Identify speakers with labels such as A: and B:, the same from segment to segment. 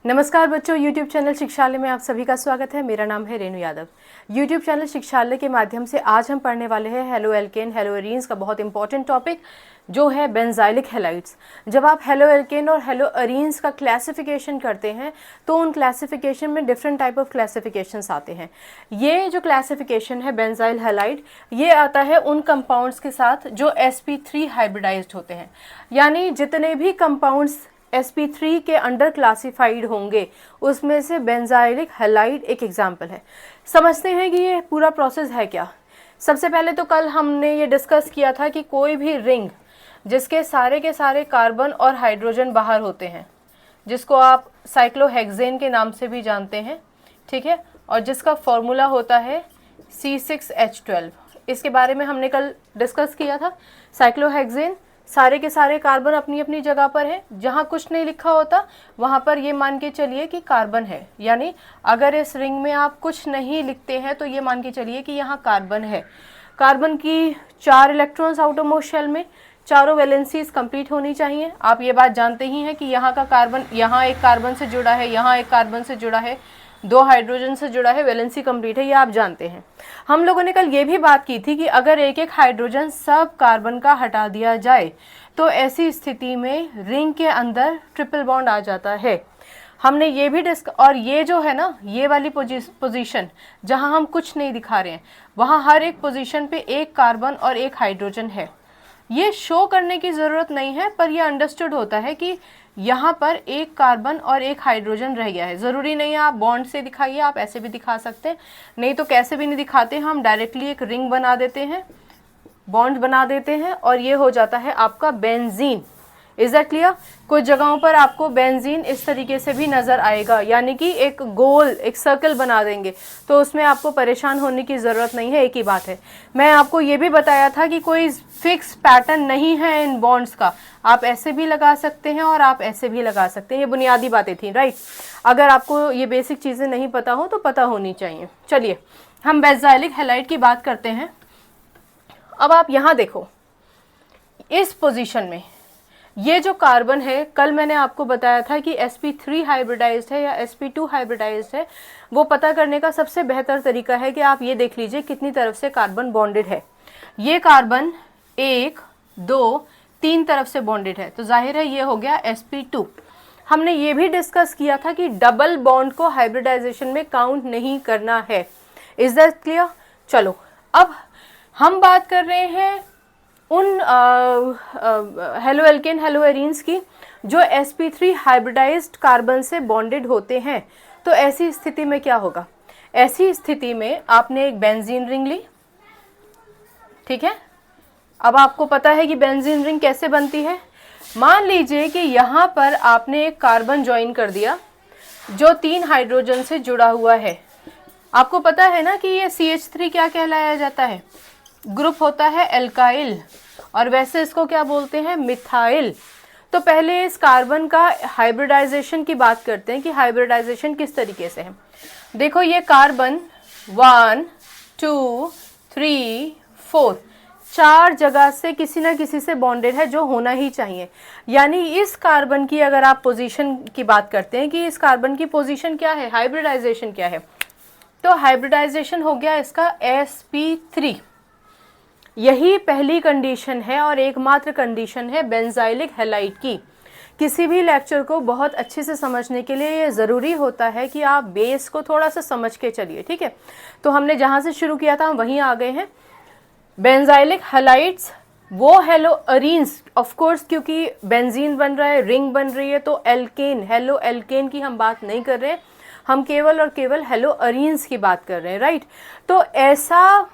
A: नमस्कार बच्चों, YouTube channel शिक्षालय में आप सभी का स्वागत है। मेरा नाम है रेणु यादव। YouTube चैनल शिक्षालय के माध्यम से आज हम पढ़ने वाले हैं हेलो एल्केन हेलो एरीन्स का बहुत इंपॉर्टेंट टॉपिक जो है बेंजाइलिक हैलाइड्स। जब आप हेलो एल्केन और हेलो एरीन्स का क्लासिफिकेशन करते हैं तो उन क्लासिफिकेशन में डिफरेंट टाइप ऑफ क्लासिफिकेशंस आते हैं। ये जो क्लासिफिकेशन है बेंजाइल हैलाइड, ये आता है उन कंपाउंड्स के साथ जो sp3 हाइब्रिडाइज्ड होते हैं। यानी जितने भी कंपाउंड्स sp3 के अंडर क्लासिफाइड होंगे उसमें से बेंजाइलिक हैलाइड एक एग्जाम्पल है। समझते हैं कि ये पूरा प्रोसेस है क्या। सबसे पहले तो कल हमने ये डिस्कस किया था कि कोई भी रिंग जिसके सारे के सारे कार्बन और हाइड्रोजन बाहर होते हैं, जिसको आप साइक्लोहेक्सेन के नाम से भी जानते हैं, ठीक है, और जिसका फॉर्मूला होता है C6H12। इसके बारे में हमने कल डिस्कस किया था। साइक्लोहेक्सेन, सारे के सारे कार्बन अपनी अपनी जगह पर है, जहाँ कुछ नहीं लिखा होता वहाँ पर ये मान के चलिए कि कार्बन है। यानी अगर इस रिंग में आप कुछ नहीं लिखते हैं तो ये मान के चलिए कि यहाँ कार्बन है। कार्बन की 4 इलेक्ट्रॉन्स आउटरमोस्ट शेल में, चारों वैलेंसीज कंप्लीट होनी चाहिए। आप ये बात जानते ही हैं कि यहाँ का कार्बन यहाँ एक कार्बन से जुड़ा है, यहाँ एक कार्बन से जुड़ा है, 2 हाइड्रोजन से जुड़ा है, वैलेंसी कंप्लीट है, ये आप जानते हैं। हम लोगों ने कल ये भी बात की थी कि अगर एक एक हाइड्रोजन सब कार्बन का हटा दिया जाए तो ऐसी स्थिति में रिंग के अंदर ट्रिपल बॉन्ड आ जाता है। हमने ये भी और ये जो है ना, ये वाली पोजीशन जहाँ हम कुछ नहीं दिखा रहे हैं, वहाँ हर एक पोजीशन पे एक कार्बन और एक हाइड्रोजन है। ये शो करने की ज़रूरत नहीं है, पर यह अंडरस्टूड होता है कि यहाँ पर एक कार्बन और एक हाइड्रोजन रह गया है। ज़रूरी नहीं है आप बॉन्ड से दिखाइए, आप ऐसे भी दिखा सकते हैं, नहीं तो कैसे भी नहीं दिखाते, हम डायरेक्टली एक रिंग बना देते हैं, बॉन्ड बना देते हैं और ये हो जाता है आपका बेंजीन। Is that clear? कुछ जगहों पर आपको बेंजीन इस तरीके से भी नज़र आएगा, यानी कि एक गोल एक सर्कल बना देंगे, तो उसमें आपको परेशान होने की ज़रूरत नहीं है। एक ही बात है। मैं आपको ये भी बताया था कि कोई फिक्स पैटर्न नहीं है इन बॉन्ड्स का, आप ऐसे भी लगा सकते हैं और आप ऐसे भी लगा सकते हैं। ये बुनियादी बातें थी, राइट? अगर आपको ये बेसिक चीज़ें नहीं पता हो तो पता होनी चाहिए। चलिए हम बेंजाइलिक हैलाइड की बात करते हैं। अब आप यहाँ देखो, इस पोजीशन में ये जो कार्बन है, कल मैंने आपको बताया था कि sp3 हाइब्रिडाइज्ड है या sp2 हाइब्रिडाइज्ड है। वो पता करने का सबसे बेहतर तरीका है कि आप ये देख लीजिए कितनी तरफ से कार्बन बॉन्डेड है। ये कार्बन 1, 2, 3 तरफ से बॉन्डेड है, तो जाहिर है ये हो गया sp2। हमने ये भी डिस्कस किया था कि डबल बॉन्ड को हाइब्रिडाइजेशन में काउंट नहीं करना है। Is that clear? चलो अब हम बात कर रहे हैं उन हेलो एल्केन हेलो एरीन्स की जो sp3 हाइब्रिडाइज्ड कार्बन से बॉन्डेड होते हैं। तो ऐसी स्थिति में क्या होगा? ऐसी स्थिति में आपने एक बेंजीन रिंग ली, ठीक है। अब आपको पता है कि बेंजीन रिंग कैसे बनती है। मान लीजिए कि यहाँ पर आपने एक कार्बन ज्वाइन कर दिया जो 3 हाइड्रोजन से जुड़ा हुआ है। आपको पता है ना कि ये CH3 क्या कहलाया जाता है? ग्रुप होता है एल्काइल, और वैसे इसको क्या बोलते हैं? मिथाइल। तो पहले इस कार्बन का हाइब्रिडाइजेशन की बात करते हैं कि हाइब्रिडाइजेशन किस तरीके से है। देखो ये कार्बन 1, 2, 3, 4 4 जगह से किसी ना किसी से बॉन्डेड है, जो होना ही चाहिए। यानी इस कार्बन की अगर आप पोजीशन की बात करते हैं कि इस कार्बन की पोजीशन क्या है, हाइब्रिडाइजेशन क्या है, तो हाइब्रिडाइजेशन हो गया इसका sp3। यही पहली कंडीशन है और एकमात्र कंडीशन है बेंजाइलिक हैलाइड की। किसी भी लेक्चर को बहुत अच्छे से समझने के लिए ये ज़रूरी होता है कि आप बेस को थोड़ा सा समझ के चलिए, ठीक है। तो हमने जहाँ से शुरू किया था हम वहीं आ गए हैं। बेंजाइलिक हैलाइड्स वो हेलो एरीन्स, ऑफ कोर्स क्योंकि बेंजीन बन रहा है, रिंग बन रही है, तो एल्केन हेलो एल्केन की हम बात नहीं कर रहे हैं, हम केवल और केवल हेलो एरीन्स की बात कर रहे हैं, राइट। तो ऐसा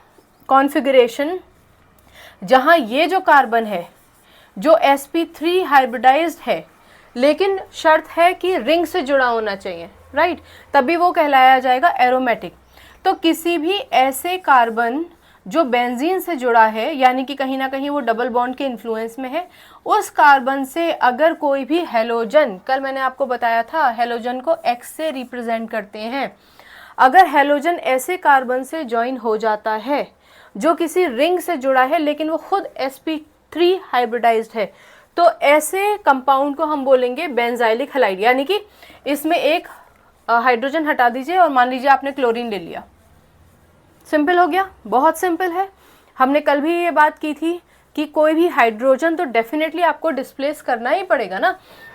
A: कॉन्फ़िगरेशन जहाँ ये जो कार्बन है जो sp3 हाइब्रिडाइज्ड है, लेकिन शर्त है कि रिंग से जुड़ा होना चाहिए, राइट, तभी वो कहलाया जाएगा एरोमेटिक। तो किसी भी ऐसे कार्बन जो बेंजीन से जुड़ा है, यानी कि कहीं ना कहीं वो डबल बॉन्ड के इन्फ्लुएंस में है, उस कार्बन से अगर कोई भी हेलोजन, कल मैंने आपको बताया था हेलोजन को X से रिप्रेजेंट करते हैं, अगर हेलोजन ऐसे कार्बन से ज्वाइन हो जाता है जो किसी रिंग से जुड़ा है लेकिन वो खुद sp3 हाइब्रिडाइज्ड है, तो ऐसे कंपाउंड को हम बोलेंगे बेंजाइलिक हैलाइड, यानी कि इसमें एक हाइड्रोजन हटा दीजिए और मान लीजिए आपने क्लोरीन ले लिया। सिंपल हो गया, बहुत सिंपल है। हमने कल भी ये बात की थी कि कोई भी हाइड्रोजन तो डेफिनेटली आपको डिस्प्लेस करना ही पड़ेगा ना,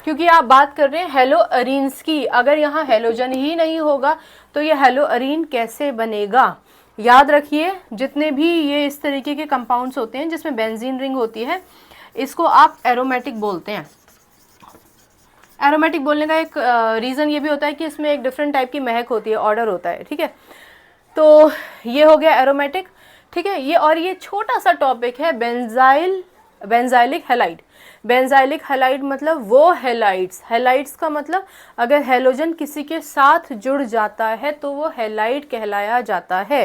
A: क्योंकि आप बात कर रहे हैं हेलो अरीन्स की। अगर यहाँ हेलोजन ही नहीं होगा तो ये हेलो अरीन कैसे बनेगा। याद रखिए, जितने भी ये इस तरीके के कंपाउंड्स होते हैं जिसमें बेंजीन रिंग होती है, इसको आप एरोमेटिक बोलते हैं। एरोमेटिक बोलने का एक रीज़न ये भी होता है कि इसमें एक डिफरेंट टाइप की महक होती है, ऑर्डर होता है, ठीक है। तो ये हो गया एरोमेटिक, ठीक है। ये और ये छोटा सा टॉपिक है बेंजाइलिक हैलाइड। बेंजाइलिक हैलाइड मतलब वो हैलाइड्स, हैलाइड्स का मतलब अगर हेलोजन किसी के साथ जुड़ जाता है तो वो हैलाइड कहलाया जाता है।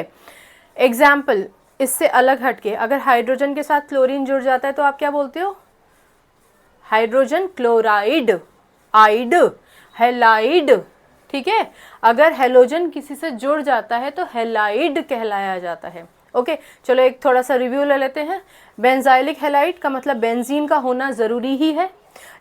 A: एग्जाम्पल, इससे अलग हटके अगर हाइड्रोजन के साथ क्लोरीन जुड़ जाता है तो आप क्या बोलते हो? हाइड्रोजन क्लोराइड, आइड, हैलाइड, ठीक है। अगर हेलोजन किसी से जुड़ जाता है तो हैलाइड कहलाया जाता है। ओके, चलो एक थोड़ा सा रिव्यू ले लेते हैं। बेंजाइलिक हैलाइड का मतलब बेंजीन का होना ज़रूरी ही है,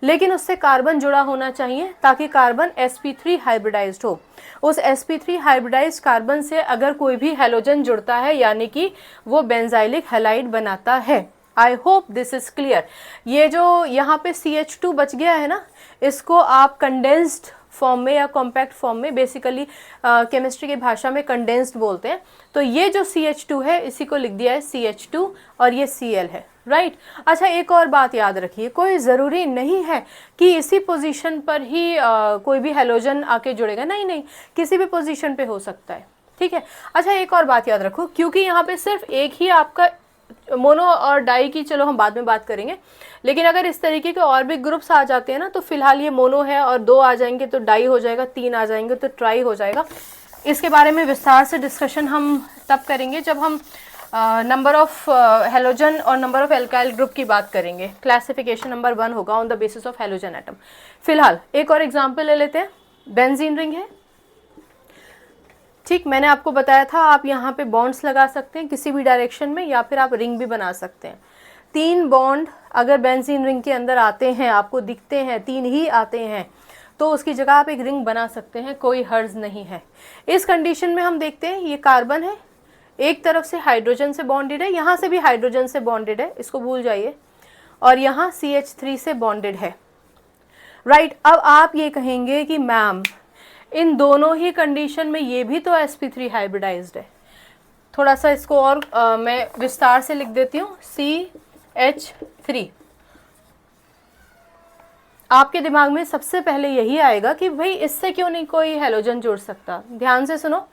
A: लेकिन उससे कार्बन जुड़ा होना चाहिए ताकि कार्बन sp3 हाइब्रिडाइज्ड हो। उस sp3 हाइब्रिडाइज्ड कार्बन से अगर कोई भी हेलोजन जुड़ता है यानी कि वो बेंजाइलिक हैलाइड बनाता है। I hope this is clear. ये जो यहाँ पे CH2 बच गया है ना, इसको आप कंडेंस्ड फॉर्म में या कॉम्पैक्ट फॉर्म में, बेसिकली केमिस्ट्री की भाषा में कंडेंस्ड बोलते हैं। तो ये जो CH2 है इसी को लिख दिया है CH2 और ये Cl है, राइट। अच्छा, एक और बात याद रखिए, कोई ज़रूरी नहीं है कि इसी पोजीशन पर ही कोई भी हेलोजन आके जुड़ेगा, नहीं नहीं, किसी भी पोजीशन पे हो सकता है, ठीक है। अच्छा, एक और बात याद रखो, क्योंकि यहाँ पे सिर्फ एक ही आपका मोनो और डाई की चलो हम बाद में बात करेंगे, लेकिन अगर इस तरीके के और भी ग्रुप्स आ जाते हैं ना, तो फिलहाल ये मोनो है और 2 आ जाएंगे तो डाई हो जाएगा, 3 आ जाएंगे तो ट्राई हो जाएगा। इसके बारे में विस्तार से डिस्कशन हम तब करेंगे जब हम नंबर ऑफ हेलोजन और नंबर ऑफ एल्काइल ग्रुप की बात करेंगे। क्लासिफिकेशन नंबर 1 होगा on the basis of halogen atom. फिलहाल एक और एग्जाम्पल ले लेते हैं। बेंजीन रिंग है, ठीक, मैंने आपको बताया था आप यहाँ पे बॉन्ड्स लगा सकते हैं किसी भी डायरेक्शन में, या फिर आप रिंग भी बना सकते हैं। 3 बॉन्ड अगर बेंजीन रिंग के अंदर आते हैं, आपको दिखते हैं 3 ही आते हैं, तो उसकी जगह आप एक रिंग बना सकते हैं, कोई हर्ज नहीं है। इस कंडीशन में हम देखते हैं ये कार्बन है, एक तरफ से हाइड्रोजन से बॉन्डेड है, यहाँ से भी हाइड्रोजन से बॉन्डेड है, इसको भूल जाइए, और यहाँ CH3 से बॉन्डेड है, राइट। अब आप ये कहेंगे कि मैम इन दोनों ही कंडीशन में ये भी तो sp3 हाइब्रिडाइज्ड है। थोड़ा सा इसको और मैं विस्तार से लिख देती हूँ, CH3। आपके दिमाग में सबसे पहले यही आएगा कि भाई इससे क्यों नहीं कोई हेलोजन जुड़ सकता। ध्यान से सुनो,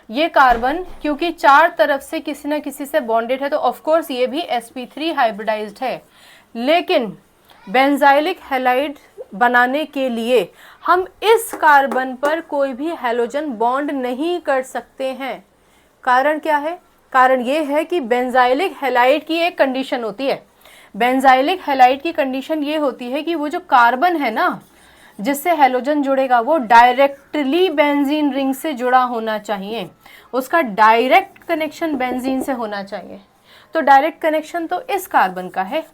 A: ये कार्बन क्योंकि 4 तरफ से किसी न किसी से बॉन्डेड है तो ऑफ कोर्स ये भी sp3 हाइब्रिडाइज्ड है, लेकिन बेंजाइलिक हैलाइड बनाने के लिए हम इस कार्बन पर कोई भी हेलोजन बॉन्ड नहीं कर सकते हैं। कारण क्या है? कारण ये है कि बेंजाइलिक हैलाइड की एक कंडीशन होती है। बेंजाइलिक हैलाइड की कंडीशन ये होती है कि वो जो कार्बन है ना जिससे हेलोजन जुड़ेगा वो डायरेक्टली बेंजीन रिंग से जुड़ा होना चाहिए, उसका डायरेक्ट कनेक्शन बेंजीन से होना चाहिए। तो डायरेक्ट कनेक्शन तो इस कार्बन का है,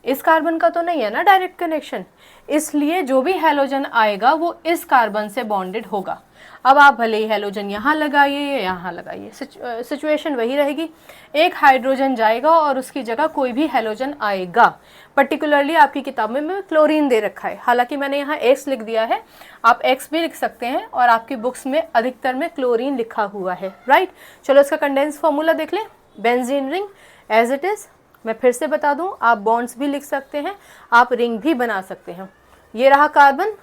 A: इस कार्बन का तो नहीं है ना डायरेक्ट कनेक्शन, इसलिए जो भी हेलोजन आएगा वो इस कार्बन से बॉन्डेड होगा। अब आप भले ही हेलोजन यहाँ लगाइए या यहाँ लगाइए, सिचुएशन वही रहेगी, एक हाइड्रोजन जाएगा और उसकी जगह कोई भी हेलोजन आएगा। पर्टिकुलरली आपकी किताब में क्लोरीन दे रखा है, हालांकि मैंने यहाँ X लिख दिया है, आप X भी लिख सकते हैं, और आपकी बुक्स में अधिकतर में क्लोरीन लिखा हुआ है, राइट। चलो इसका कंडेंस फॉर्मूला देख लें। Benzene ring as it is, मैं फिर से बता दूं, आप बॉन्ड्स भी लिख सकते हैं, आप रिंग भी बना सकते हैं। ये रहा कार्बन,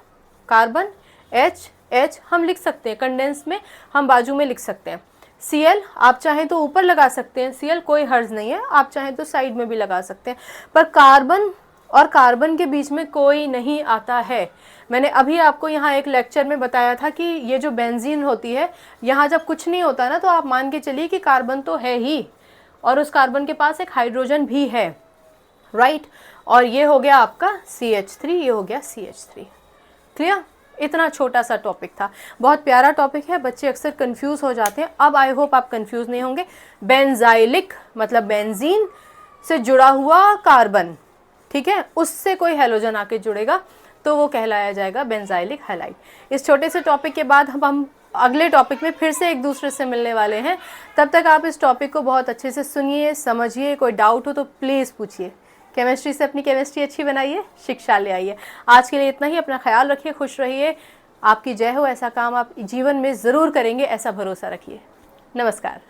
A: कार्बन H H हम लिख सकते हैं, कंडेंस में हम बाजू में लिख सकते हैं। Cl आप चाहें तो ऊपर लगा सकते हैं, Cl कोई हर्ज नहीं है, आप चाहें तो साइड में भी लगा सकते हैं, पर कार्बन और कार्बन के बीच में कोई नहीं आता है। मैंने अभी आपको यहाँ एक लेक्चर में बताया था कि ये जो बेंजीन होती है, यहाँ जब कुछ नहीं होता ना तो आप मान के चलिए कि कार्बन तो है ही और उस कार्बन के पास एक हाइड्रोजन भी है, राइट। और ये हो गया आपका CH3, ये हो गया CH3। क्लियर? इतना छोटा सा टॉपिक था, बहुत प्यारा टॉपिक है, बच्चे अक्सर कंफ्यूज हो जाते हैं। अब आई होप आप कंफ्यूज नहीं होंगे। बेंजाइलिक मतलब बेंजीन से जुड़ा हुआ कार्बन, ठीक है, उससे कोई हैलोजन आके जुड़ेगा तो वो कहलाया जाएगा बेंजाइलिक हैलाइड। इस छोटे से टॉपिक के बाद हम अगले टॉपिक में फिर से एक दूसरे से मिलने वाले हैं। तब तक आप इस टॉपिक को बहुत अच्छे से सुनिए, समझिए, कोई डाउट हो तो प्लीज़ पूछिए। केमिस्ट्री से अपनी केमिस्ट्री अच्छी बनाइए, शिक्षा ले आइए। आज के लिए इतना ही। अपना ख्याल रखिए, खुश रहिए। आपकी जय हो। ऐसा काम आप जीवन में ज़रूर करेंगे, ऐसा भरोसा रखिए। नमस्कार।